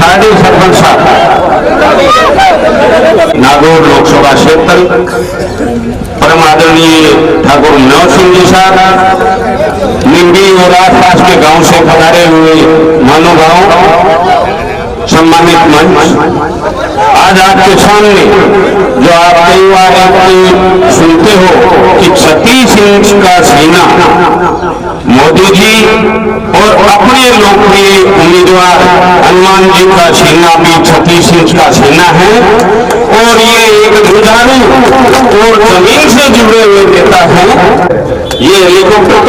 खाड़ी सरपंच साहब नागौर लोकसभा क्षेत्र, परम आदरणीय ठाकुर मनोज सिंह जी साहब, निम्बी और आसपास के गांव से पधारे हुए महानुभाव, सम्मानित मंच, आज आपके सामने जो आप कई बार सुनते हो कि 36 इंच का सीना मोदी जी और अपने लोकप्रिय उम्मीदवार हनुमान जी का सीना भी 36 इंच का सीना है, और ये एक जुझारू और जमीन से जुड़े हुए नेता है। ये हेलीकॉप्टर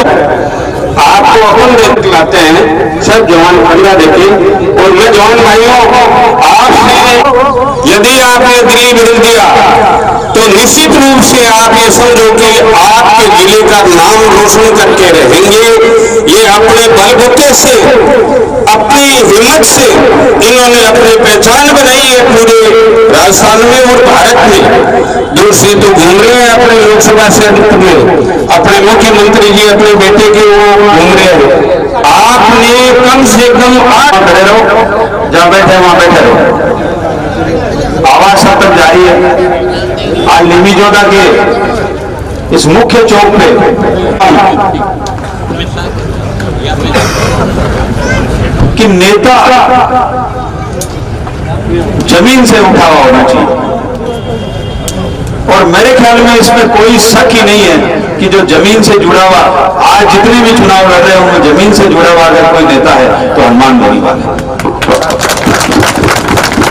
आपको अपन दिखलाते हैं, सब जवान खड़ा देखे। और मैं जवान भाइयों, आपसे यदि आपने दिल्ली बदल दिया तो निश्चित रूप से आप ये समझो कि आपके जिले का नाम रोशन करके रहेंगे। ये अपने बलबूते से, अपनी हिम्मत से इन्होंने अपनी पहचान बनाई है पूरे राजस्थान में और भारत में। दूर से तो घूम रहे हैं अपने लोकसभा क्षेत्र में, अपने मुख्यमंत्री जी अपने बेटे के वो घूम रहे हैं। आपने कम से कम खड़े रहो, जहां बैठे वहां बैठे रहो। आवाज सब तक जारी है। आज लिमी जोधा के इस मुख्य चौक पे कि नेता जमीन से उठा हुआ होना चाहिए, और मेरे ख्याल में इसमें कोई शक ही नहीं है कि जो जमीन से जुड़ा हुआ, आज जितने भी चुनाव लड़ रहे हैं उनमें जमीन से जुड़ा हुआ अगर कोई नेता है तो हनुमान बेनीवाल है।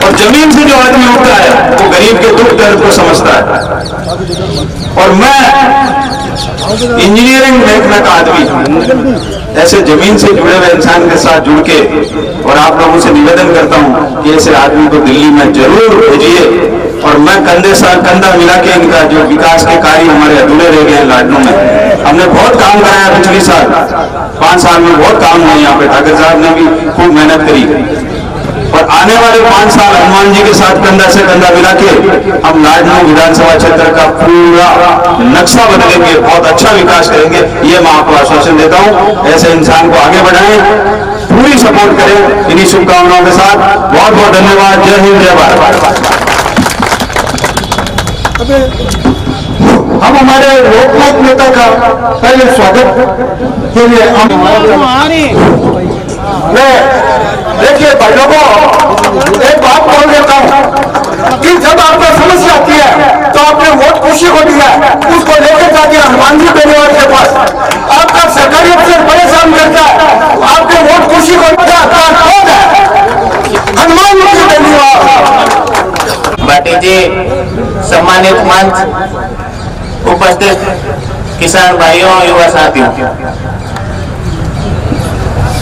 और जमीन से जो आदमी उठता है वो गरीब के दुख दर्द को समझता है। और मैं इंजीनियरिंग महकमे का आदमी हूं, ऐसे जमीन से जुड़े हुए इंसान के साथ जुड़ के, और आप लोगों से निवेदन करता हूं कि ऐसे आदमी को दिल्ली में जरूर भेजिए। और मैं कंधे साथ कंधा मिला के इनका जो विकास के कार्य हमारे अधूरे रह गए हैं लाडनों में, हमने बहुत काम कराया पिछले साल 5 साल में, बहुत काम हुए यहाँ पे। ठाकर साहब ने भी खूब मेहनत करी, और आने वाले 5 साल हनुमान जी के साथ कंधा से कंधा मिला के हम लाडनों विधानसभा क्षेत्र का पूरा नक्शा बदलेंगे, बहुत अच्छा विकास करेंगे। ये मैं आपको आश्वासन देता हूँ। ऐसे इंसान को आगे बढ़ाएं, पूरी सपोर्ट करें। इन्हीं शुभकामनाओं के साथ बहुत बहुत धन्यवाद। जय हिंद, जय भारत। हम हमारे लोकनाथ नेता का पहले स्वागत के लिए देखिए भाई लोगों, एक बात बोल देता हूं कि जब आपको समस्या आती है तो आपने वोट खुशी को दिया, उसको लेकर जाके हनुमान जी बेनीवाल के पास आपका सरकारी अफसर परेशान करता है, आपके वोट खुशी को कौन है? हनुमान जी बेनीवाल। बाटी जी, सम्मानित मंच, उपस्थित किसान भाइयों, युवा साथियों,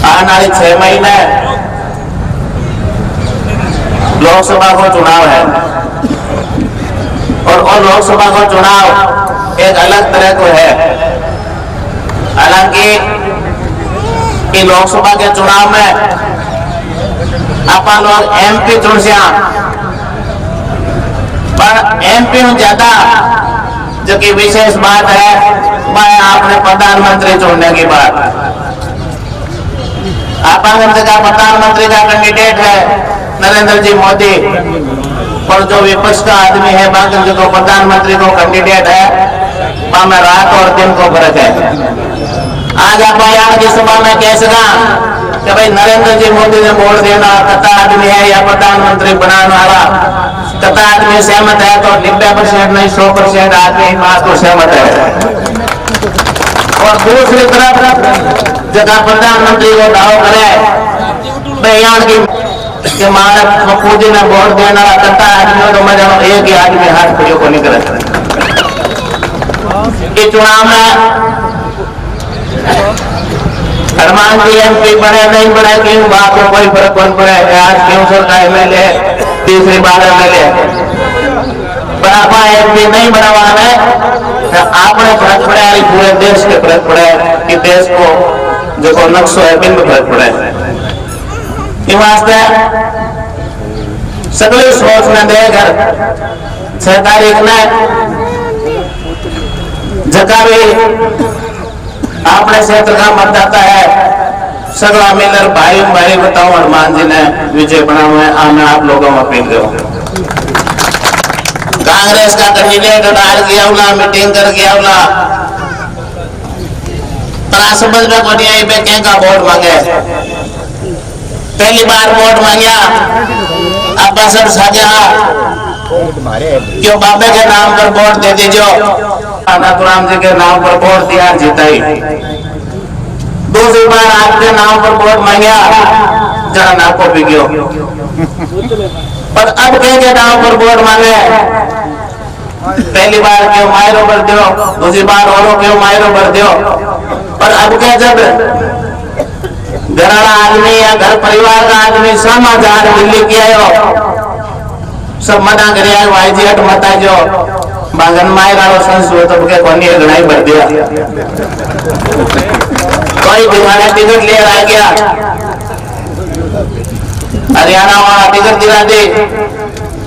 आने वाले 6 महीने लोकसभा को चुनाव है, और लोकसभा का चुनाव एक अलग तरह को है। हालांकि कि लोकसभा के चुनाव में अपन लोग MP चुनसिया, पर MP ज्यादा जो कि विशेष बात है वह आपने प्रधानमंत्री चुनने की बात। अपन जगह प्रधानमंत्री का कैंडिडेट है नरेंद्र जी मोदी, और जो विपक्ष का आदमी है बाकी जो प्रधानमंत्री को कैंडिडेट है वहां में रात और दिन को फर्क है। आज आप यहाँ की सभा में कह सका कि भाई नरेंद्र जी मोदी ने वोट देना कता आदमी है या प्रधानमंत्री बनाने वाला, कता आदमी सहमत है तो 90% नहीं 100% आदमी बात को सहमत है। और दूसरी तरफ जगह प्रधानमंत्री को दाव करे भाई यहाँ की मानव पप्पू जी ने वोट देना कता आदमी, तो मैं जानू एक ही आदमी हाथ खड़े को नहीं करे। कि चुनाव में हनुमान जी MP बने नहीं बने क्यों बात को कोई फर्क कौन पड़े। आज क्यों सरकार MLA तीसरी बार MLA बराबर MP नहीं बनवाने आपने फर्क पड़े, पूरे देश के फर्क पड़े कि देश को जो नक्शो है बिन फर्क पड़े। इस वास्ते सगली सोच ने देकर 6 तारीख में जगह भी अपने क्षेत्र का मतदाता है सगला मिलकर भाई भाई बताओ हनुमान जी ने विजय बना हुआ है। मैं आप लोगों में अपील करूँ, कांग्रेस का कैंडिडेट डाल गया उला, मीटिंग कर गया उला, तना समझ में को नहीं आई पे क्या का वोट मांगे। पहली बार वोट मांगा अब सर साजा क्यों बाबे के नाम पर वोट दे दीजो, नाथुराम जी के नाम पर वोट दिया जीताई। दूसरी बार आपके नाम पर वोट मांगा जरा नाको पिगियो, पर अब के नाम पर वोट मांगे। पहली बार क्यों मायरो भर दो, दूसरी बार औरों क्यों मायरो भर दो, पर अब के जब घराना आदमी या घर परिवार का आदमी समाचार दिल्ली की आयो सब मना करे आयो भाई जी हट मत जो बागन मायरा संस्कृत तब के कोनी लड़ाई भर दिया। कोई दिवाला टिकट ले आ गया, हरियाणा वाला टिकट दिला दे,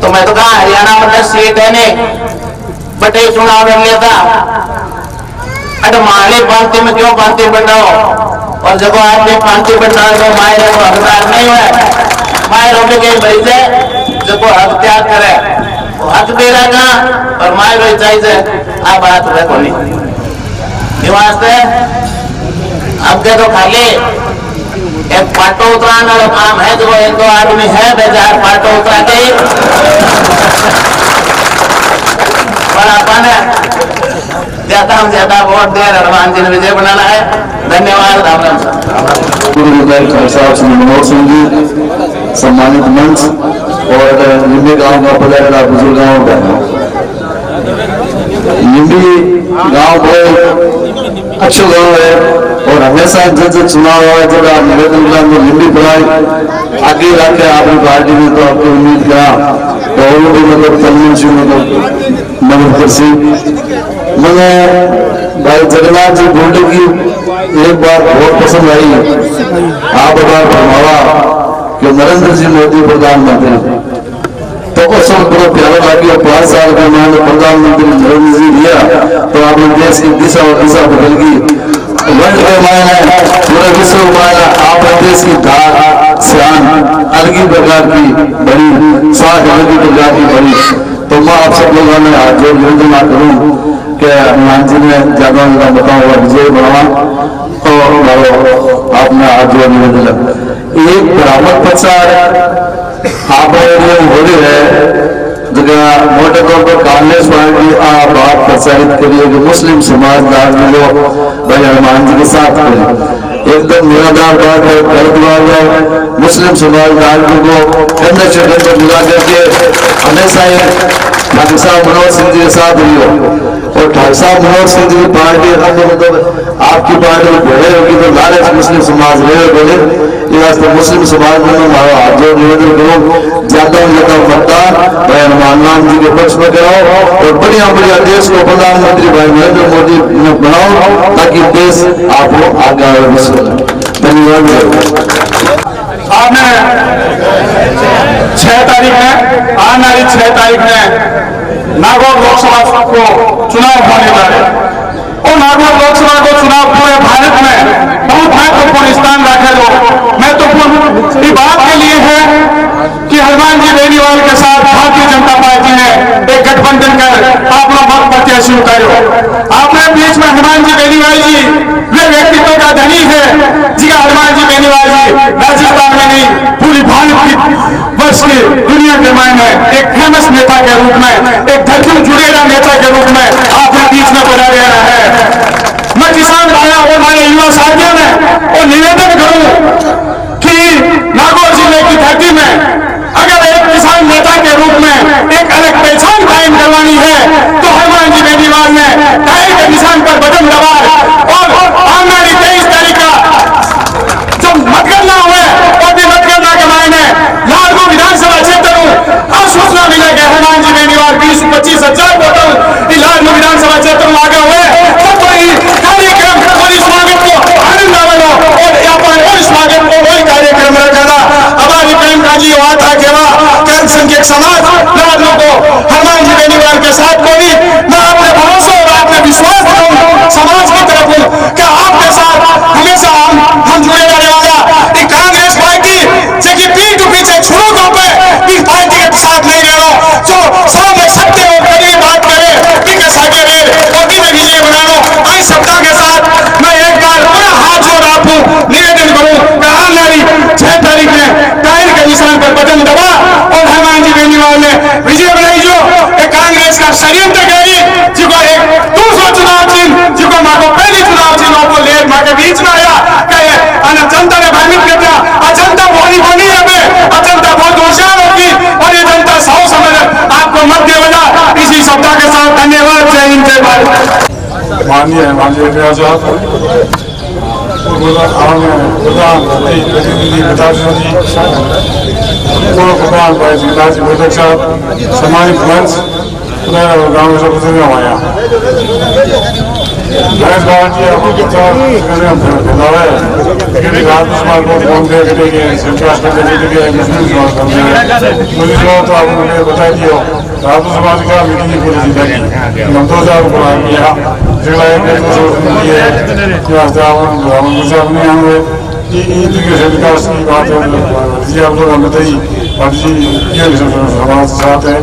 तो मैं तो कहा हरियाणा मतलब सीट है ने बटे चुनाव लड़ लेता। अरे माले पांति में क्यों पांति बनाओ, और जब आपने पांति बनाओ तो मायरे को हकदार नहीं हुआ, मायरों में कहीं भरी जाए जब हक त्याग करे हक दे रहा और मायरो चाहिए आ बात है को नहीं वास्ते अब के तो खाली एक पाटो उतराने वाला काम है, जो एक दो आदमी है बेजार पाटो उतरा के पर अपन ज्यादा वोट दे हनुमान जी ने विजय बनाना है। धन्यवाद। राम राम साहब श्री मनोहर सिंह जी, सम्मानित मंच और निम्बी गांव का पधारेला बुजुर्गों का निम्बी गांव बहुत अच्छा गांव है और हमेशा जब चुनाव हुआ जब आप निवेदन करा तो निम्बी पढ़ाई आगे रखे आपकी पार्टी में, तो आपकी उम्मीद करा तो और भी मतलब तलमीन से मतलब मदद कर सी। मैंने भाई जगन्नाथ जी गोल्डे की एक बात बहुत पसंद आई, आप बार फरमावा कि नरेंद्र जी मोदी प्रधानमंत्री, तो उस वक्त बड़ा प्यारा लगे। 5 साल का उन्होंने प्रधानमंत्री नरेंद्र जी दिया तो आपने देश की दिशा और दिशा बदल गई। वर्ल्ड के मायने पूरे विश्व मायने आपने देश की धार श्यान अलग ही प्रकार की बड़ी स्वास्थ्य अलग ही प्रकार की बड़ी। तो मैं आप सब लोगों ने आज जो योजना करूं कि हनुमान जी ने ज्यादा बताऊंगा विजय बनवा तो आपने आज जो निवेदन एक बराबर प्रचार आप हो रही है जगह मोटे तौर पर कांग्रेस पार्टी बात प्रचारित करिए कि मुस्लिम समाज लोग भाई हनुमान जी के साथ करें, एकदम निराधार बात है। गलत मुस्लिम समाज को केंद्र से केंद्र मिला करके हमेशा ही ठाकुर साहब मनोहर सिंह जी के साथ रही हो, और ठाकुर साहब मनोहर सिंह जी की पार्टी मतलब आपकी पार्टी भेड़े होगी तो लालच मुस्लिम समाज रहे बोले ये वास्ते मुस्लिम समाज में हमारा हाथ जोड़ निवेदन करो ज्यादा मतदान भाई हनुमान राम जी के पक्ष में कराओ और बढ़िया बढ़िया देश को प्रधानमंत्री भाई नरेंद्र मोदी ने बनाओ ताकि देश आपको आगे आए। धन्यवाद। आपने 6 तारीख में आने वाली 6 तारीख में नागौर लोकसभा को चुनाव होने वाले और नागौर लोकसभा को चुनाव पूरे भारत में बहुत महत्वपूर्ण स्थान रखे लोग महत्वपूर्ण इस बात के लिए है कि हनुमान जी बेनीवाल के साथ भारतीय जनता पार्टी ने एक गठबंधन कर अपना मत प्रत्याशी उतारो। आपने बीच में हनुमान जी बेनीवाल जी वे व्यक्तित्व का धनी है जिसका हनुमान जी बेनीवाल जी राजस्थान में नहीं पूरी भारत की वर्ष की दुनिया के मायने एक फेमस नेता के रूप में एक धरती जुड़ेगा नेता के रूप में आपने बीच में बना रहा है। मैं किसान भाइयों और हमारे युवा साथियों ने और निवेदन करूं कि नागौर जिले की धरती में अगर एक किसान नेता के रूप में एक अलग पहचान कायम करवानी है तो हनुमान जी बेनीवाल ने टाइल के निशान पर बटन दबा और आने वाली 23 तारीख का जब मतगणना हुए और भी मतगणना के मायने लालगढ़ विधानसभा क्षेत्र में सूचना मिले कि हनुमान जी बेनीवाल 20-25 हजार वोटर लालगढ़ विधानसभा क्षेत्र में आगे हुए तो कोई कार्यक्रम और इस स्वागत को आनंद आवेलो और यहाँ और स्वागत को वही कार्यक्रम रखा हमारी प्रेम का जी हुआ था केवा अल्पसंख्यक समाज लालगढ़ को हनुमान जी बेनीवाल के साथ कोई मैं अपने भरोसा और अपने विश्वास करूँ समाज की तरफ कि आपके साथ हमेशा हम जुड़े रहने वाला माननीय माननीय साहब प्रतिनिधि पिताजी भगवान भाई जिलाजी बैठक साहब सम्मानित मंच गाँव के प्रतिनिधि आया बताई दियो राजू समाज का मीटिंग पूरी जिंदगी हम 2000 किया जिला एक विकास की बात है जी आप लोग हमें बताइए पार्टी ये समाज साथ है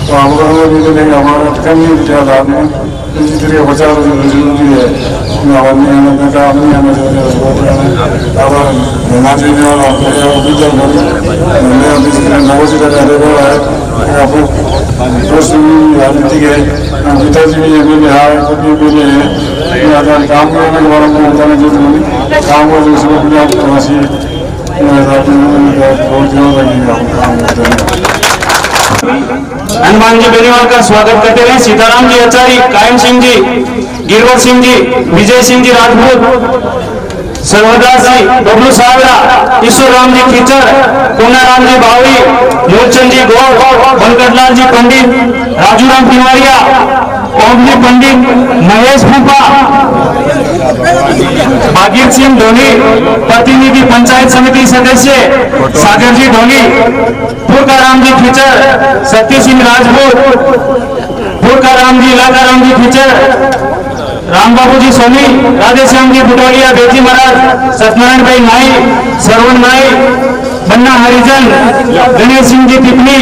हम तो हम लोगों भी देंगे हमारा कम नहीं दिया आपने इसी तरह बचाव जरूरी है राजनीति के पिताजी भी एम एल ए है काम करने के बारे में बताने जरूरी काम को हनुमान जी बेनीवाल का स्वागत करते हैं। सीताराम जी आचार्य, कायम सिंह जी, गिरवर सिंह जी, विजय सिंह जी राजपूत, सर्वदास जी, बबलू सावरा, ईश्वर राम जी खीचर, पूनाराम जी बावड़ी, मूलचंद जी गौड़, बनकटलाल जी पंडित, राजूराम तिवारिया, ओमजी पंडित, महेश फूफा, भागीर सिंह धोनी, प्रतिनिधि पंचायत समिति सदस्य सागर जी धोनी, फुरकाराम जी खीचर, सती सिंह राजपूत, फुरकाराम जी, लाकाराम जी खीचर, राम बाबू जी सोनी, राधेश्याम जी बुटोलिया, बेजी महाराज, सत्यनारायण भाई नाई, सरवण नाई, बन्ना हरिजन, गणेश सिंह जी तिपनी,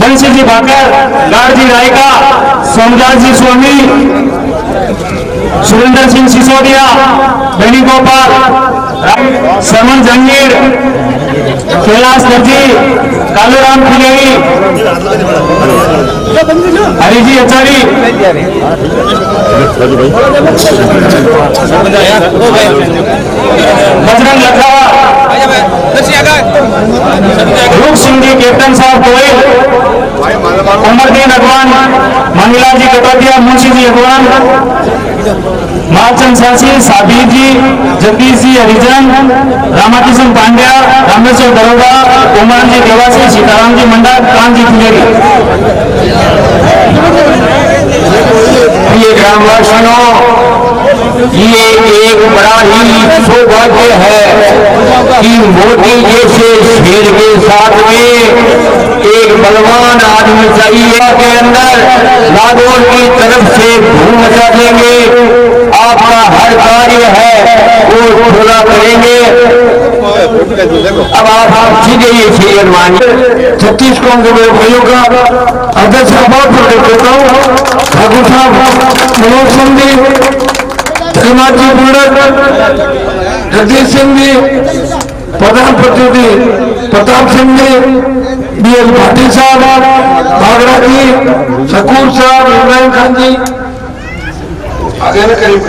बंशी जी भाकर, लाड जी रायका, सोमदास जी स्वामी, सुरेंद्र सिंह सिसोदिया, वेणुगोपाल, सरमन जंगीर, कैलाश दर्जी, कालूराम खिलेरी, हरिजी आचार्य, बजरंग लखा, रूप सिंह जी, कैप्टन साहब गोयल, उमरदीन अगवान, मंगला जी कटोदिया, मुंशी जी अगवान, मालचंद सासी, साबीर जी, जगदीश जी हरिजन, रामाकिशन पांड्या, रामेश्वर दरोगा, कुमार जी देवासी, सीताराम जी मंडा, कान जी खिलेरी। ये ग्रामवासियों, ये एक बड़ा ही सौभाग्य है कि मोदी जैसे शेर के साथ में एक बलवान आदमी चाहिए के अंदर नागौर की तरफ से धूम मचा देंगे। आपका हर कार्य है वो पूरा करेंगे। अब आप सीधे ये शेर मानिए। 36 कांग्रेस भाइयों का अध्यक्ष बहुत देता हूँ। ठाकुर साहब, मनोज सिंह जी, जगन्नाथ जी पंडित, जगदीश सिंह जी, प्रधान प्रतिनिधि प्रताप सिंह जी, बी एल भाटी साहब, भागड़ा जी, शकूर साहब, इमरान खान जी, आगे ना करीब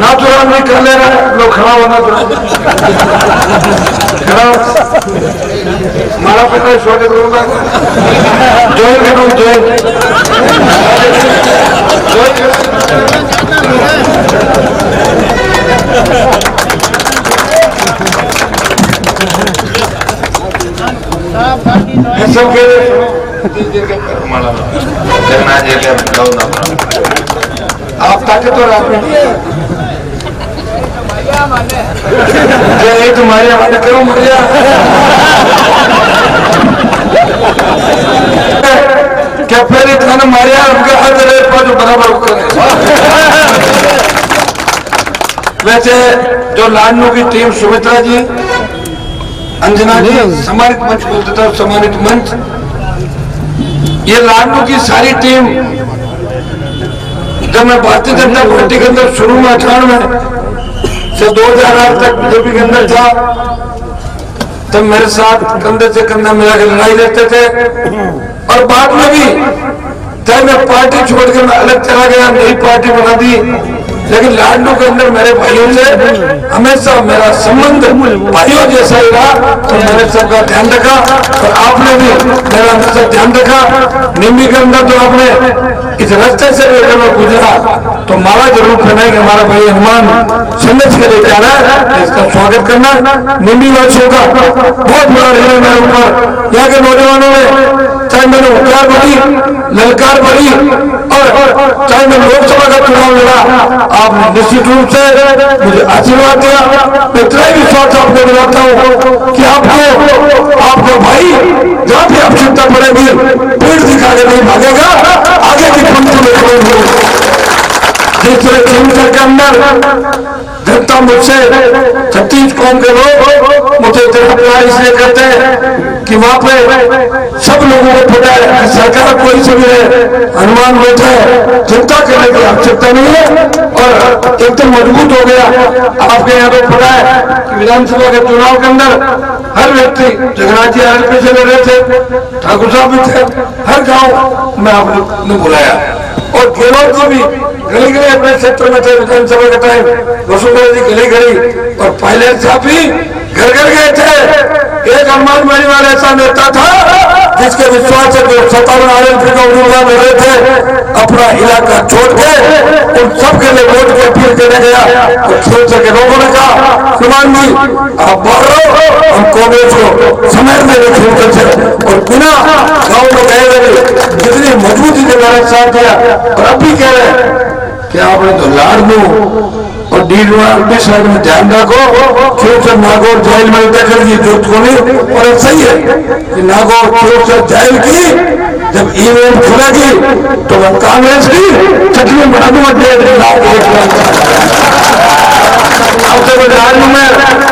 नाथुराम भी कर ले रहा है। लोग खड़ा होना तो खड़ा हमारा पता है। स्वागत करूंगा। जय करो, जय सबके आप ताकतवर आपने तुम्हारे हवाले करो मुझे क्या फिर इतना मारे उनके हर जगह पर जो बराबर करे। वैसे जो लाडनू की टीम सुमित्रा जी, अंजना जी, सम्मानित मंच बोलते थे, सम्मानित मंच, ये लाडनू की सारी टीम जब मैं भारतीय जनता पार्टी के अंदर शुरू में 98 से 2008 तक बीजेपी के अंदर था, तब मेरे साथ कंधे से कंधा मिला के लड़ाई लेते थे। और बाद में भी चाहे मैं पार्टी छोड़ के मैं अलग चला गया, नई पार्टी बना दी, लेकिन लाडलू के अंदर मेरे भाइयों से हमेशा मेरा संबंध भाइयों जैसा ही रहा। तो मैंने सबका ध्यान रखा और आपने भी मेरा हमेशा ध्यान रखा। निम्बी के अंदर तो आपने इस रास्ते से अगर मैं गुजरा तो माला जरूर पहनाए कि हमारा भाई हनुमान संदेश के लिए जा रहा है, इसका स्वागत करना। निम्बी वासियों का बहुत बड़ा ऋण मेरे ऊपर। यहाँ के नौजवानों ने चाहे मैंने उपकार बड़ी, ललकार बड़ी और चाहे मैं लोकसभा का चुनाव लड़ा, आपने निश्चित रूप से मुझे आशीर्वाद दिया। मैं इतना ही विश्वास आपको दिलाता हूँ कि आपको भाई जहाँ भी आवश्यकता पड़ेगी पेड़ दिखा के नहीं भागेगा, आगे की पंक्ति में खड़े होंगे। जिस तरह केंद्र के अंदर जनता मुझसे 36 कौम के लोग मुझे इतना प्यार इसलिए करते हैं कि वहां पे सब लोगों को पता है कि सरकार कोई से भी हनुमान बैठे चिंता करने की आवश्यकता नहीं है और एकदम मजबूत हो गया। आपके यहाँ पे पता है कि विधानसभा के चुनाव के अंदर हर व्यक्ति जगन्नाथ जी आरएलपी से लड़ रहे थे, ठाकुर साहब भी थे, हर गांव में आपने बुलाया और गहलोत जी भी गली गली अपने क्षेत्र में थे। विधानसभा का टाइम वसुंधरा जी गली गली और पायलट साहब भी घर घर गए थे। एक हनुमान बेनीवाल ऐसा नेता था जिसके विश्वास से जो 57 आरएलपी का उम्मीदवार लड़ रहे थे अपना इलाका छोड़ के उन सबके लिए वोट की अपील करने गया और खेल के लोगों ने कहा हनुमान जी आप बोलो हम कांग्रेस को समय में खेलते थे और बिना गाँव में गए हुए जितनी मजबूती से मेरा साथ दिया। और अब भी कह रहे हैं कि आपने तो लाडलू और डी साइड में ध्यान रखो क्यों से नागौर जेल में दखल की जरूरत को नहीं। और सही है कि नागौर क्यों से जेल की जब ईवीएम खुलेगी तो मैं कांग्रेस की चटनी बना दूंगा। अब तो राजू में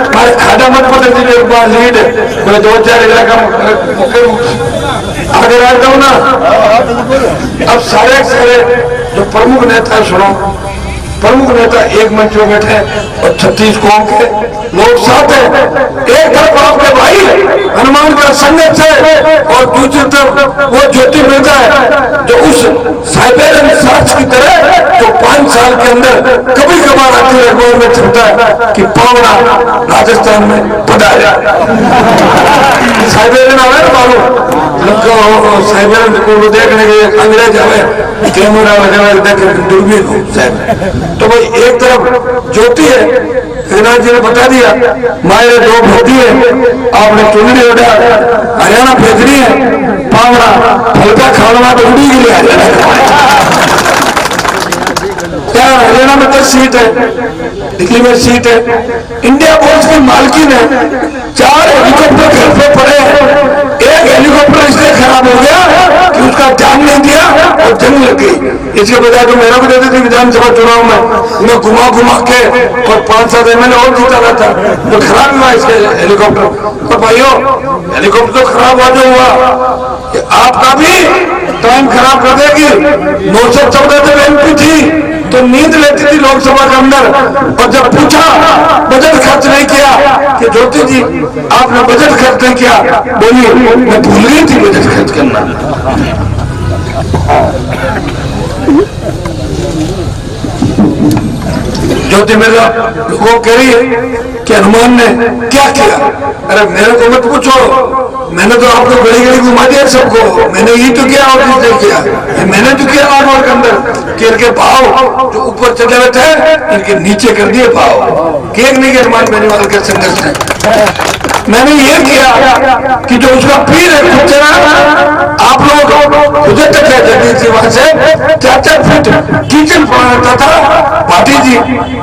हमारे खादा मत पता चले एक बार लीड मैं 2-4 इलाका आगे आता हूँ ना। अब सारे जो प्रमुख नेता सुनो, प्रमुख नेता एक मंच में बैठे और 36 कौम के लोग साथ हैं। एक तरफ आपके भाई हनुमान का संदेश है और दूसरी तरफ वो ज्योति मिलता है जो उस साइबेरियन सर्च की तरह जो 5 साल के अंदर कभी कभार आती है अखबार में चलता है कि पावना राजस्थान में पधारा। साइबेरियन आवे ना मालूम साइबेरियन को देखने के अंग्रेज आवे कैमरा वगैरह देख दूरबीन तो भाई एक तरफ ज्योति है, श्रीनाथ जी ने बता दिया मायरे 2 भोती है, आपने चुनरी उड़ा हरियाणा भेजनी है, पावड़ा हल्का खाना तो उड़ी के लिए क्या हरियाणा में 10 सीट है, दिल्ली में सीट है। इंडिया पोस्ट की मालकिन है, 4 हेलीकॉप्टर घर पे पड़े हैं। एक हेलीकॉप्टर इसलिए खराब हो गया कि उसका ध्यान नहीं दिया और जंग लग गई। इसके बजाय तो मेरा को देती थी विधानसभा चुनाव में मैं घुमा घुमा के और 5-7 एमएलए और जीता रहा था। तो खराब हुआ इसके हेलीकॉप्टर। तो भाइयों हेलीकॉप्टर तो खराब हुआ जो हुआ आपका भी टाइम खराब कर देगी। 914 जब एमपी थी तो नींद लेती थी लोकसभा के अंदर और जब पूछा बजट खर्च नहीं किया कि ज्योति जी आपने बजट खर्च नहीं किया, बोलिए मैं भूल गई थी बजट खर्च करना। ज्योति मेरा लोगों कह रही है कि हनुमान ने क्या किया। अरे मेरे को मत पूछो, मैंने तो आपको गली गली घुमा दिया सबको। मैंने ये तो किया और किसने किया, मैंने तो किया आठ के अंदर कि इनके भाव जो ऊपर चले हुए थे इनके नीचे कर दिए भाव। केक नहीं हनुमान बेनीवाल के संघर्ष ने मैंने ये किया कि जो उसका पीर है खुचरा आप लोग मुझे तक है जगदीश जी वहां से 4-4 फीट कीचड़ पड़ा था। पाटिल जी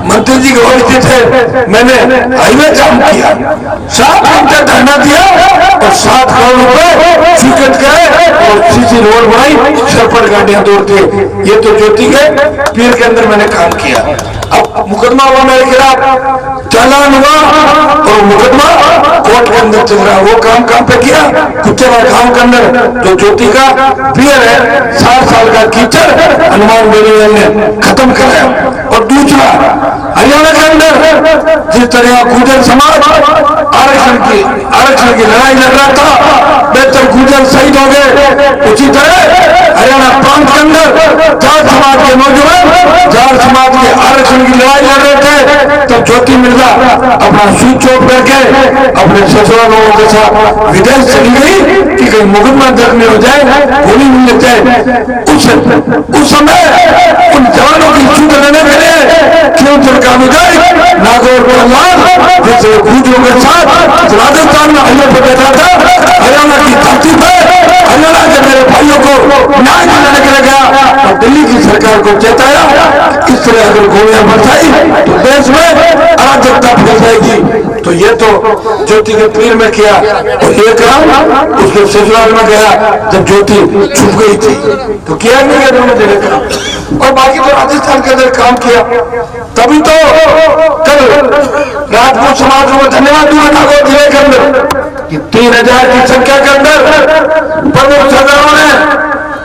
मंत्री जी गवाही थे, मैंने हाईवे जाम किया, 7 घंटे धरना दिया और 7 करोड़ रुपए स्वीकृत करे और सीसी रोड बनाई, सर पर गाड़ियां दौड़ती। ये तो ज्योति के पीर के अंदर मैंने काम किया। अब मुकदमा हुआ मेरे खिलाफ, चालान हुआ और मुकदमा कोर्ट के अंदर चल रहा। वो काम पे किया कुचेवा गांव के अंदर जो ज्योति का पियर है 60 साल का कीचड़ हनुमान बेनीवाल ने खत्म कराया। और दूसरा हरियाणा के अंदर जिस तरह गुर्जर समाज आरक्षण की लड़ाई लड़ रहा था, बेहतर गुर्जर शहीद हो गए, उसी तरह हरियाणा प्रांत के अंदर जाट समाज के नौजवान जाट समाज के आरक्षण की लड़ाई लड़ रहे थे, तो ज्योति मिर्जा अपना सूट चोट करके अपने ससुराल लोगों के साथ विदेश चली गई कि कहीं मुकदमा दर्ज नहीं हो जाए, गोली नहीं लग जाए। उस समय उन जवानों की छूट लेने के लिए क्यों का विधायक नागौर प्रहलाद जैसे गुजरों के साथ राजस्थान में हमले पर बैठा था, हरियाणा की धरती पर हरियाणा के मेरे भाइयों को न्याय दिलाने के लिए गया और दिल्ली की सरकार को चेताया इस तरह अगर गोलियां बरसाई तो देश में अराजकता फैल जाएगी। तो ये तो ज्योति के पीर में किया और ये काम उसके ससुराल में गया जब ज्योति छुप गई थी, तो किया नहीं गया दोनों जगह का। और बाकी तो राजस्थान के अंदर काम किया। तभी तो कल राजपूत समाज को धन्यवाद दूंगा नागौर जिले के अंदर कि 3000 की संख्या के अंदर प्रमुख सरदारों ने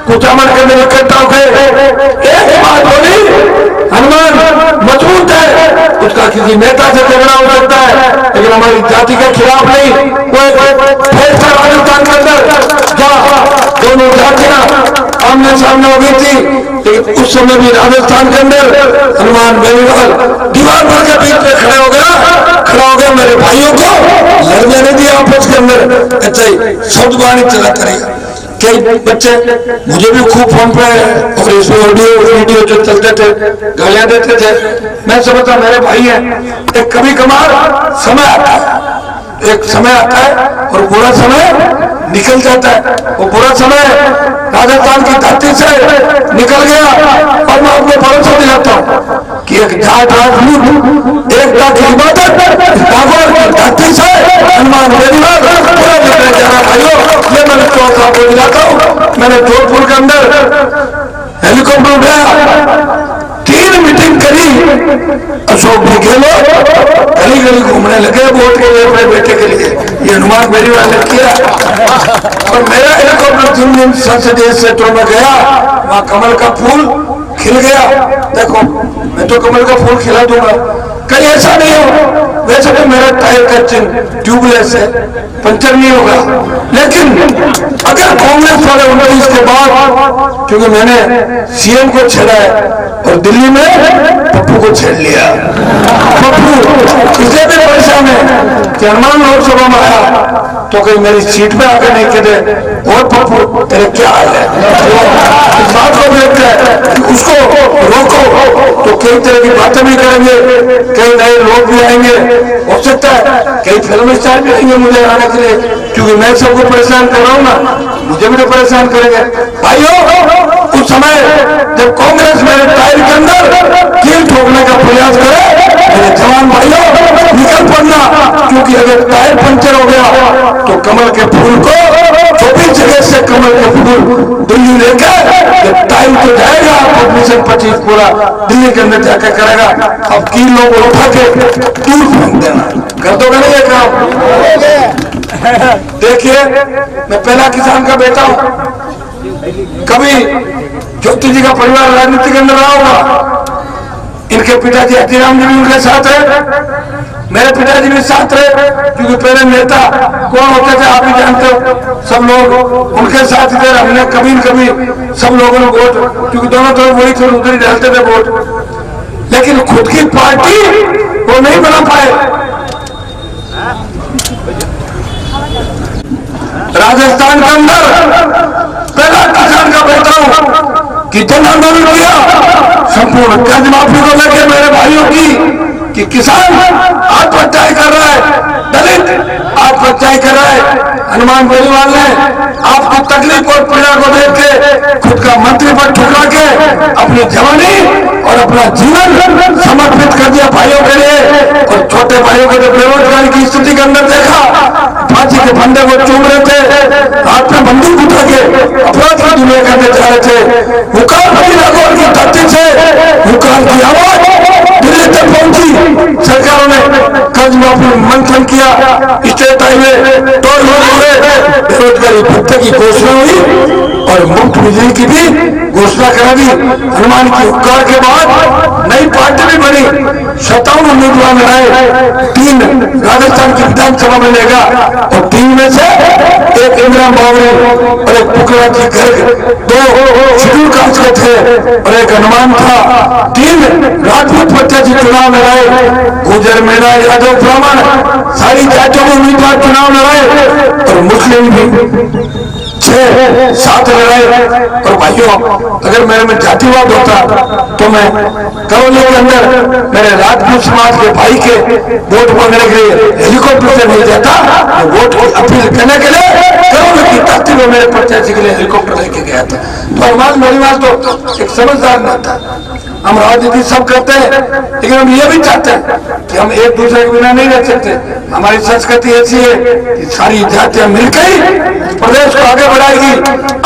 कुचामन के अंदर इकट्ठा होकर एक बात बोली, हनुमान मजबूत है, उसका किसी नेता से झगड़ा हो सकता है लेकिन हमारी जाति के खिलाफ नहीं। वो फैसला राजस्थान के अंदर जहाँ दोनों जातियां आमने सामने हो गई थी, लेकिन उस समय भी राजस्थान के अंदर हनुमान बेनीवाल दीवार पर के बीच में खड़ा हो गया मेरे भाइयों को लड़ने नहीं दिया आपस के अंदर। अच्छा ही शब्द वाणी चला करेगा। कई बच्चे मुझे भी खूब फोन पे और इसमें ऑडियो वीडियो जो चलते थे गालियां देते थे। मैं समझता मेरे भाई हैं, एक कभी कभार समय आता है, एक समय आता है और बुरा समय निकल जाता है। वो बुरा समय राजस्थान की धरती से निकल गया और मैं आपको भरोसा दिलाता हूँ कि एक जाट राजपूत एकता की इबादत नागौर की धरती से हनुमान बेनीवाल पूरा निकल जा रहा। भाइयों ये मैंने चौथा आपको दिलाता हूँ। मैंने जोधपुर के अंदर हेलीकॉप्टर उठाया, 3 मीटिंग करी, अशोक भी खेलो गली गली घूमने लगे वोट के लिए अपने बेटे के लिए, ये हनुमान बेनीवाल ने किया। और मेरा हेलीकॉप्टर 3 दिन संसदीय क्षेत्रों में गया, वहां कमल का फूल खिल गया। देखो मैं तो कमल का फूल खिला दूंगा, कहीं ऐसा नहीं हो। वैसे तो मेरा टायर का चिन्ह ट्यूबलेस है, पंचर नहीं होगा, लेकिन अगर कांग्रेस वाले 29 के बाद, क्योंकि मैंने सीएम को छेड़ा है और दिल्ली में पप्पू को छेड़ लिया, पप्पू इसे भी परेशान है कि हनुमान लोकसभा में आया तो कहीं मेरी सीट पे आकर नहीं कहते और पप्पू तेरे क्या हाल है। इस बात को देखते हैं कि उसको रोको तो कई तरह की बातें भी करेंगे, कई नए लोग भी आएंगे, हो सकता है कई फिल्म स्टार भी आएंगे मुझे आने के लिए, क्योंकि मैं सबको परेशान कर रहा हूँ ना, मुझे भी तो परेशान करेंगे। भाइयों उस समय जब कांग्रेस मेरे टायर के अंदर कील ठोकने का प्रयास करे, मेरे जवान भाइयों निकल पड़ना, क्योंकि अगर टायर पंचर हो गया तो कमल के फूल को 24 जगह से कमल के फूल दिल्ली लेकर जब टाइम तो जाएगा पब्लिशन 25 पूरा दिल्ली के अंदर जाकर करेगा। अब कील लोग उठा के दूर फेंक देना, कर दोगे नहीं ये काम। देखिए मैं पहला किसान का बेटा हूं, कभी ज्योति जी का परिवार राजनीति के अंदर रहा होगा, इनके पिताजी हतीराम जी भी उनके साथ है, मेरे पिताजी भी साथ रहे, क्योंकि पहले नेता कौन होते थे आप भी जानते हो, सब लोग उनके साथ थे। हमने कभी न कभी सब लोगों ने वोट, क्योंकि दोनों तरफ वही थे, उधर ही डालते थे वोट, लेकिन खुद की पार्टी वो नहीं बना पाए। राजस्थान के अंदर पहला किसान का बेटा हूं कि जन आंदोलन किया संपूर्ण कर्ज माफी को लेकर मेरे भाइयों की, कि किसान आत्महत्याएं कर रहा है, दलित आत्महत्याएं कर रहा है। हनुमान बेनीवाल ने आपकी तकलीफ और पीड़ा को देख के खुद का मंत्री पद ठुकरा के अपनी जवानी और अपना जीवन समर्पित कर दिया भाइयों के लिए। और छोटे भाइयों को जब बेरोजगारी की स्थिति के अंदर देखा, फांसी के फंदे को चूम रहे थे, हाथ में बंदूक उठा के अपराध की दुनिया करने जा रहे थे, हुकार बनी नागौर की धरती से हुकार की आवाज दिल्ली तक पहुंची। सरकारों ने कर्ज माफी मंथन किया, स्टेट हाईवे टोल रोड हुए, बेरोजगारी भत्ते की घोषणा हुई और मुफ्त बिजली की भी घोषणा करा दी। हनुमान की उपकार के बाद नई पार्टी भी बनी, 57 उम्मीदवार लड़ाए, 3 राजस्थान की विधानसभा में लेगा और 3 में से एक इंदिरा बावरी और एक पुकरा की गर्ग, 2 शेड्यूल कास्ट के थे और एक हनुमान था। 3 राजपूत प्रत्याशी चुनाव लड़ाए, गुजर मेरा यादव ब्राह्मण सारी जातियों में उम्मीदवार चुनाव लड़ाए और मुस्लिम भी 6-7 लड़ाए। और भाइयों, अगर मेरे में जातिवाद होता तो मैं करौली के अंदर मेरे राजपूत समाज के भाई के वोट मांगने के लिए हेलीकॉप्टर से नहीं जाता, तो वोट की अपील करने के लिए करौली की धरती में मेरे प्रत्याशी के लिए हेलीकॉप्टर लेके गया था। तो हमारे मेरी बात तो एक समझदार न था। हम राजनीति सब करते हैं, लेकिन हम ये भी चाहते हैं कि हम एक दूसरे के बिना नहीं रह सकते। हमारी संस्कृति ऐसी है कि सारी जातियां मिलकर ही प्रदेश को आगे बढ़ाएगी।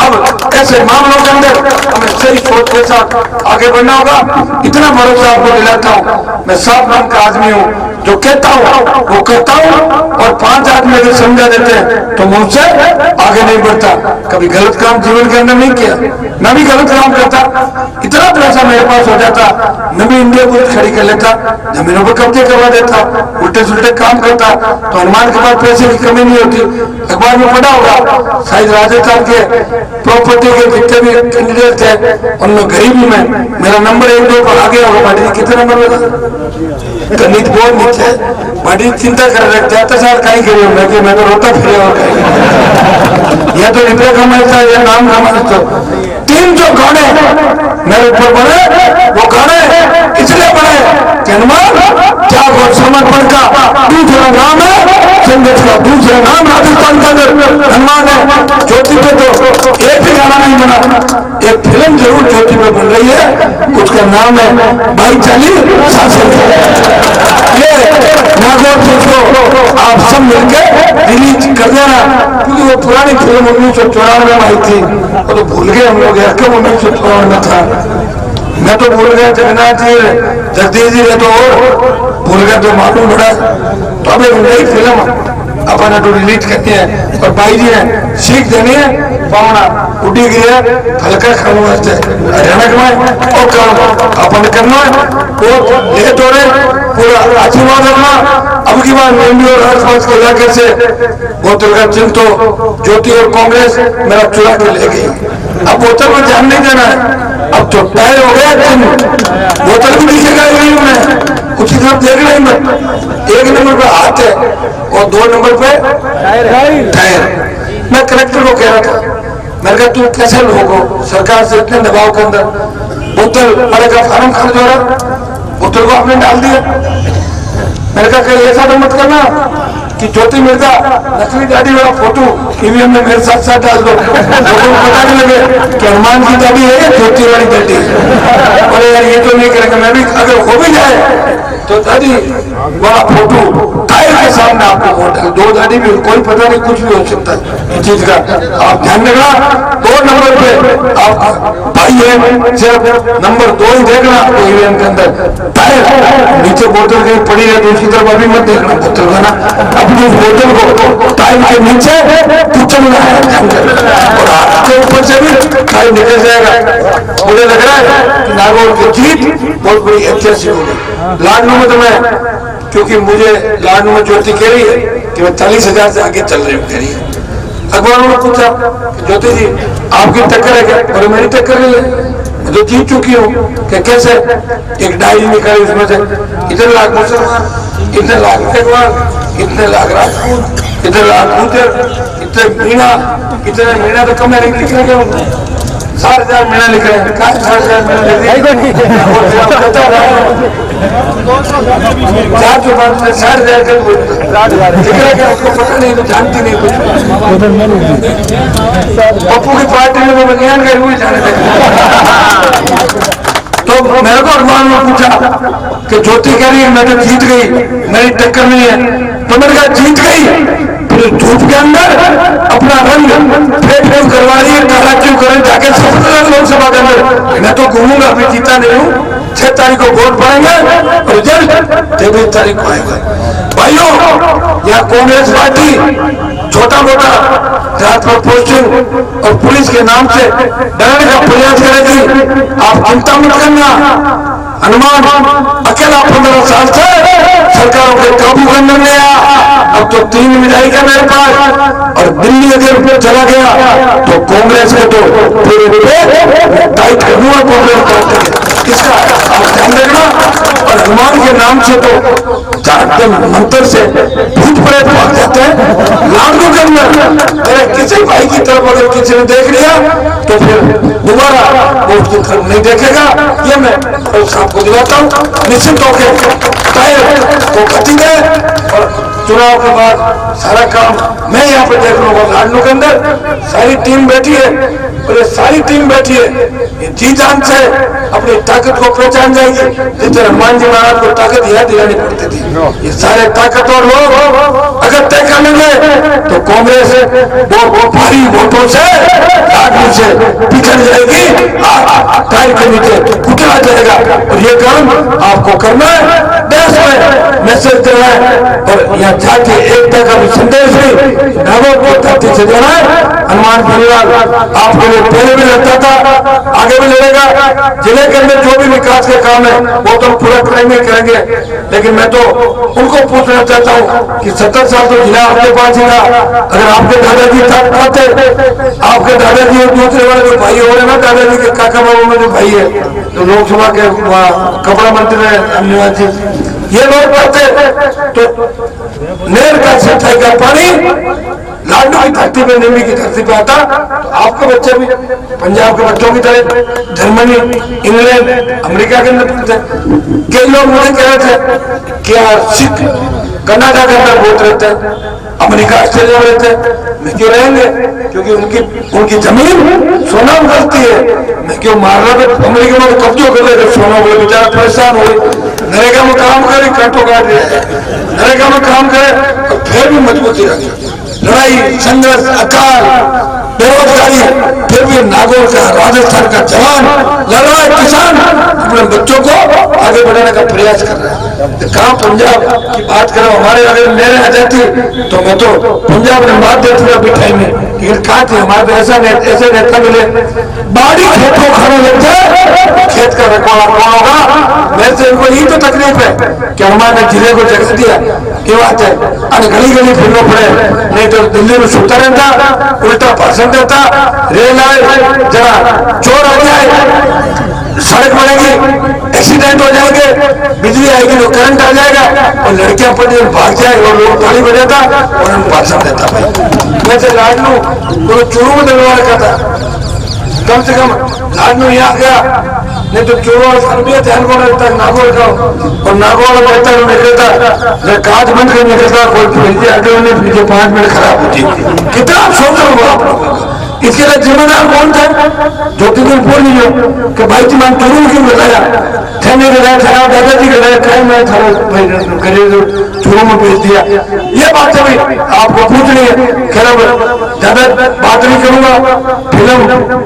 अब ऐसे मामलों के अंदर हमें सही सोच के साथ आगे बढ़ना होगा। इतना भरोसा आपको दिलाता हूँ, मैं साफ मन का आदमी हूँ, जो कहता हूँ वो कहता हूँ और 5 आदमी अगर समझा देते हैं तो मुझसे आगे नहीं बढ़ता। कभी गलत काम जीवन के अंदर नहीं किया, मैं भी गलत काम करता, इतना पैसा मेरे पास हो जाता, मैं भी इंडिया बुल्स खड़ी कर लेता, जमीनों पर कब्जे करवा देता, उल्टे सुल्टे काम करता, तो हनुमान के पास पैसे की कमी नहीं होती। अखबार में पढ़ा होगा, शायद राजस्थान के प्रॉपर्टी के जितने भी कैंडिडेट थे उनमें गरीबी में मेरा नंबर 1-2 पर आ गया होगा। पार्टी कितने नंबर लगा गणित बहुत नीचे, बड़ी चिंता कर रहे थे साल कहीं गए, मैं तो रोता फिर और या तो रुपये कमाता या नाम कमाता। 3 जो गाने मेरे ऊपर बने, वो गाने इसलिए बने कि हनुमान त्याग और समर्पण का दूसरा नाम है, संदेश का दूसरा नाम राजस्थान का हनुमान है। ज्योति पे तो एक भी गाना नहीं बना, एक फिल्म जरूर ज्योति पे बन रही है, उसका नाम है भाई चाली शासन। ये नागौर को आप सब मिलकर रिलीज कर देना, क्योंकि वो पुरानी फिल्म 1994 में आई थी, वो तो भूल गए हम लोग, कब 1994 में था, मैं तो भूल गया, जगन्नाथ जी जगदीश जी ने तो और भूल गया, तो मालूम पड़ा। तो अब एक नई फिल्म अपन तो रिलीज करनी है और भाई जी ने सीख देनी है, पावना उड़ी गई है हल्का खाने वास्ते हरियाणा में और काम अपन करना है, वो लेट हो रहे पूरा आशीर्वाद रखना। अब की बार मेंढी और आसपास के इलाके से बोतल का चिन्ह तो ज्योति और कांग्रेस मेरा चुरा के ले गई। अब बोतल में ध्यान नहीं देना है, अब तो टायर हो गया चिन्ह, बोतल भी दिखेगा में उसी तरफ देख रहे हैं। 1 नंबर पे हाथ है और 2 नंबर पे टायर। मैं कलेक्टर को कह रहा था, मैंने कहा तू कैसे लोगों सरकार से इतने दबाव के अंदर बोतल बड़े का फार्म खरीद हो रहा, बोतल को आपने डाल दिया। मैंने कहा कहीं ऐसा तो मत करना कि ज्योति मिर्जा नकली दाढ़ी वाला फोटो ईवीएम में मेरे साथ साथ डाल दो, लोगों को पता नहीं लगे कि हनुमान की दाढ़ी है ज्योति वाली दाढ़ी। और यार ये तो नहीं करेंगे, मैं भी अगर हो भी जाए तो दाढ़ी वाला फोटो टायर के सामने आपको वोट है, 2 दाढ़ी भी कोई पता नहीं, कुछ भी हो सकता है इस चीज का आप ध्यान रखना। 2 नंबर पे आप भाई है, सिर्फ नंबर 2 ही देखना आपको ईवीएम के अंदर टायर, नीचे बोतल कहीं पड़ी है दूसरी तरफ अभी मत देखना बोतल का ना, अपनी बोतल को टायर के नीचे कुचलना है और आपके ऊपर से भी टायर निकल जाएगा। मुझे लग रहा है कि नागौर की जीत बहुत बड़ी ऐतिहासिक होगी। लाडनू में तो मैं, क्योंकि मुझे लाडनू में ज्योति कह रही है कि मैं 40,000 से आगे चल रही हूँ कह रही है। अखबारों ने पूछा ज्योति जी आपकी टक्कर है क्या, और मेरी टक्कर नहीं है, मैं तो जीत चुकी हूँ। कि कैसे? एक डायरी निकाली, उसमें से इतने लाख मुसलमान, इतने लाख मुसलमान, इतने लाख राजपूत, इतने लाख गुजर, इतने मीणा, इतने मीणा तो कम नहीं लिख रहे हैं, 4,000 मीणा लिख रहे हैं, 4,000 मीणा लिख रहे हैं, 4,000 उसको पता नहीं, तो जानती नहीं कुछ। पप्पू की पार्टी में तो विज्ञान के रूल जाने थे। तो मेरे को अरमान ने पूछा कि ज्योति कह रही है मैं तो जीत गई, मेरी टक्कर नहीं है, तो मैंने कहा जीत गई फिर धूप के अंदर अपना रंग फेंक करवा रही है, काला क्यों करें, जाके लोकसभा के अंदर मैं तो घूमूंगा, अभी जीता नहीं हूँ। 6 तारीख को वोट पड़ेंगे, रिजल्ट 23 तारीख को आएगा। भाइयों, यहाँ कांग्रेस पार्टी छोटा मोटा जात पर पोस्टिंग और पुलिस के नाम से डराने का प्रयास करेगी। आप चिंता मत करना, हनुमान अकेला 15 साल से सरकारों के काबू करने में आया। अब तो 3 मिठाई का मेरे पास, और दिल्ली अगर चला गया तो कांग्रेस को तो पूरे टाइट करूंगा कांग्रेस इसका आप ध्यान रखना। और हनुमान के नाम से तो मंत्र से भूत प्रेत भाग जाते हैं। लाडू के अंदर मेरे किसी भाई की तरफ अगर किसी ने देख लिया तो फिर दोबारा वो उसको घर नहीं देखेगा। ये मैं आपको दिलाता हूँ। निश्चित होकर तो कथित है। और चुनाव के बाद सारा काम मैं यहाँ पे देख लूंगा। लाडनू के अंदर सारी टीम बैठी है, और ये सारी टीम बैठी है, ये जी जान से अपनी ताकत को पहचान जाएगी। जिस तरह हनुमान जी महाराज को ताकत याद दिलानी पड़ती थी, ये सारे ताकतवर लोग अगर तय कर लेंगे तो कांग्रेस वो भारी वोटों से लाडनू से पिछड़ जाएगी, टायर के नीचे कुचला जाएगा। और ये काम आपको करना है, देश में मैसेज देना है, और यहाँ जाके एकता का भी संदेश भी नागौर की धरती से देना है। हनुमान परिवार आपके लिए पहले भी लड़ता था, आगे भी लड़ेगा। जिले के अंदर जो भी विकास के काम है वो तो पूरा करेंगे। लेकिन मैं तो उनको पूछना चाहता हूँ कि 70 साल तो जिला आपके पास ही था। अगर आपके दादाजी थे, आपके दादाजी और दूसरे वाले जो भाई हो रहे ना, दादाजी के काका बाबू में जो भाई है तो लोकसभा के कपड़ा मंत्री है धन्यवाद जी, ये लोग करते तो नेर का सिंचाई का पानी लाडनू की धरती पे, निम्बी की धरती पे आता तो आपके बच्चे भी पंजाब के बच्चों की तरह जर्मनी, इंग्लैंड, अमेरिका के अंदर पढ़ते। कई लोग मुझे कह रहे थे कि यार सिख कनाडा के अंदर बहुत रहते हैं, अमेरिका ऑस्ट्रेलिया में रहते हैं, मैं क्यों रहेंगे? क्योंकि उनकी जमीन सोना उगलती है। मैं क्यों मार रहा था? अमेरिका में कब्जों कर लेते सोना बोले, बेचारा परेशान हो गए। नरेगा में काम करे, कांटों काट रहे, नरेगा में काम करे और फिर भी मजबूती रखे। लड़ाई, संघर्ष, अकाल, बेरोजगारी, फिर भी नागौर का, राजस्थान का जवान लड़ रहा है, किसान अपने बच्चों को आगे बढ़ाने का प्रयास कर रहा है। तो कहाँ पंजाब की बात करो, हमारे अगर मेरे आ जाती तो मैं तो पंजाब में बात देती हूँ अभी टाइम में, लेकिन कहाँ थी हमारे ऐसे नेता मिले। बाड़ी खेतों खाने लगते हैं, खेत का रखवाला कौन होगा? मेरे से इनको यही तो तकलीफ है कि हमारे जिले को जगह दिया, ये बात है। अरे गली गली फिरना पड़े, नहीं तो दिल्ली में सुनता रहता, उल्टा भाषण देता। रेल आए, जरा चोर आ जाए, सड़क बनेगी, एक्सीडेंट हो जाएंगे, बिजली आएगी तो करंट आ जाएगा, और लड़कियां पढ़ भाग जाए और लोग ताली बजाता और उनको भाषण देता। भाई वैसे लाडनू तो चोरों में दलवा रखा था, कम से कम लाडनू यहाँ गया, नहीं तो चोरों ध्यान को रहता है नागौर का, और नागौर में रहता है निकलता काज बंद कर निकलता, कोई भेजे आगे उन्हें भेजे 5 मिनट खराब होती। कितना सोच रहा आप लोगों का? इसके लिए जिम्मेदार कौन था? ज्योतिर्मय बोल लीजिए कि भाई जी मान चोरों क्यों लगाया, ठहने लगाया, खराब दादाजी का लगाया, कहीं मैं चोरों में भेज दिया। ये बात है भाई आपको पूछनी है। खैर ज्यादा बात नहीं करूंगा, फिल्म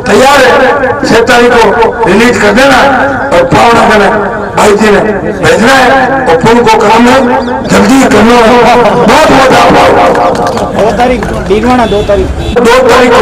तैयार है, 6 तारीख को रिलीज कर देना और भावना करना, भाई जी ने भेजना है और फिल्म को काम है जल्दी करना है। बहुत बहुत आभार। 2 तारीख 2 तारीख को